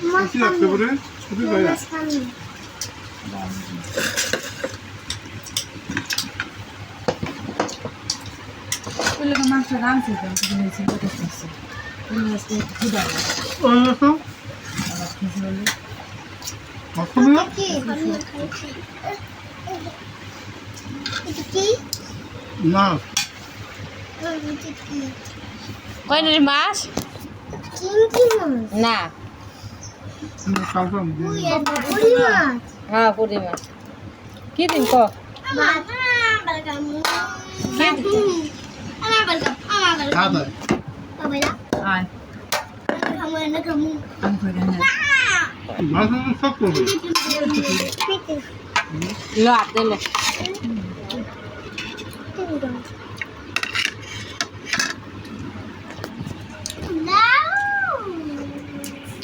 বেশি রাখতে পারে শুধু গায়া ওই লোক মাংস রাঁধছে তো কিনেছি করতেছে ওই আজকে খুদা ওই দেখো আবার কিছু বলে মাছটা না কয়টার মাছ না কালকে হ্যাঁ পুরি মাছ কি দিন ক খাদা আয় আমি করে না মাছ সব করবে লো হাত দিলে